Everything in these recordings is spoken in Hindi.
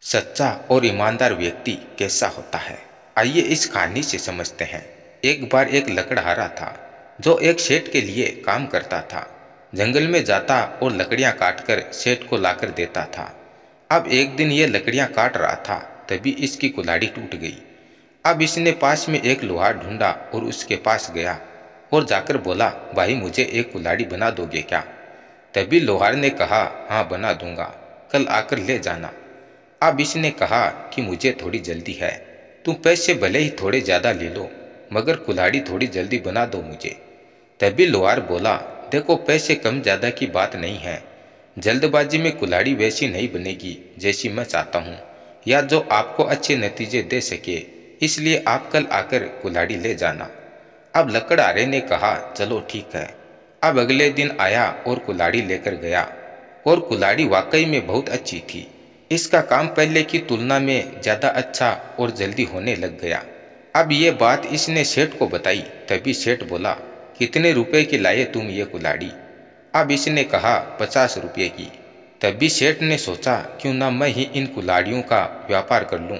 सच्चा और ईमानदार व्यक्ति कैसा होता है, आइए इस कहानी से समझते हैं। एक बार एक लकड़हारा था जो एक सेठ के लिए काम करता था। जंगल में जाता और लकड़ियां काटकर सेठ को लाकर देता था। अब एक दिन ये लकड़ियां काट रहा था, तभी इसकी कुल्हाड़ी टूट गई। अब इसने पास में एक लोहार ढूंढा और उसके पास गया और जाकर बोला, भाई मुझे एक कुल्हाड़ी बना दोगे क्या? तभी लोहार ने कहा, हाँ बना दूंगा, कल आकर ले जाना। अब इसने कहा कि मुझे थोड़ी जल्दी है, तुम पैसे भले ही थोड़े ज़्यादा ले लो, मगर कुल्हाड़ी थोड़ी जल्दी बना दो मुझे। तभी लोहार बोला, देखो पैसे कम ज़्यादा की बात नहीं है, जल्दबाजी में कुल्हाड़ी वैसी नहीं बनेगी जैसी मैं चाहता हूँ, या जो आपको अच्छे नतीजे दे सके, इसलिए आप कल आकर कुल्हाड़ी ले जाना। अब लकड़हारे ने कहा, चलो ठीक है। अब अगले दिन आया और कुल्हाड़ी लेकर गया, और कुल्हाड़ी वाकई में बहुत अच्छी थी। इसका काम पहले की तुलना में ज़्यादा अच्छा और जल्दी होने लग गया। अब ये बात इसने सेठ को बताई, तभी सेठ बोला, कितने रुपए की लाए तुम ये कुल्हाड़ी? अब इसने कहा, 50 रुपये की। तभी सेठ ने सोचा, क्यों ना मैं ही इन कुल्हाड़ियों का व्यापार कर लूं,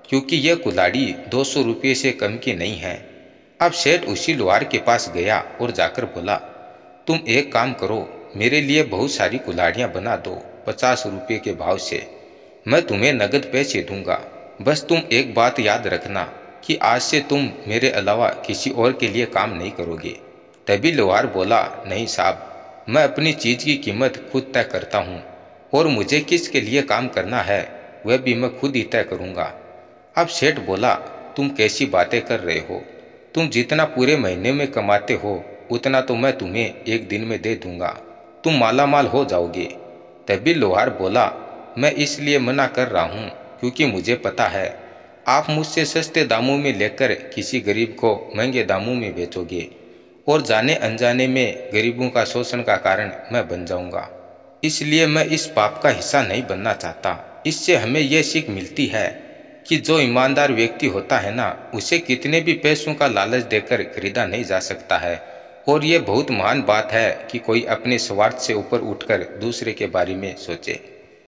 क्योंकि यह कुल्हाड़ी 200 रुपये से कम की नहीं है। अब सेठ उसी लोहार के पास गया और जाकर बोला, तुम एक काम करो, मेरे लिए बहुत सारी कुल्हाड़ियाँ बना दो 50 रुपये के भाव से, मैं तुम्हें नगद पैसे दूंगा। बस तुम एक बात याद रखना कि आज से तुम मेरे अलावा किसी और के लिए काम नहीं करोगे। तभी लोहार बोला, नहीं साहब, मैं अपनी चीज़ की कीमत खुद तय करता हूँ, और मुझे किसके लिए काम करना है वह भी मैं खुद ही तय करूँगा। अब सेठ बोला, तुम कैसी बातें कर रहे हो? तुम जितना पूरे महीने में कमाते हो उतना तो मैं तुम्हें एक दिन में दे दूंगा, तुम मालामाल हो जाओगे। तभी लोहार बोला, मैं इसलिए मना कर रहा हूँ क्योंकि मुझे पता है आप मुझसे सस्ते दामों में लेकर किसी गरीब को महंगे दामों में बेचोगे, और जाने अनजाने में गरीबों का शोषण का कारण मैं बन जाऊंगा। इसलिए मैं इस पाप का हिस्सा नहीं बनना चाहता। इससे हमें यह सीख मिलती है कि जो ईमानदार व्यक्ति होता है ना, उसे कितने भी पैसों का लालच देकर खरीदा नहीं जा सकता है। और ये बहुत महान बात है कि कोई अपने स्वार्थ से ऊपर उठकर दूसरे के बारे में सोचे।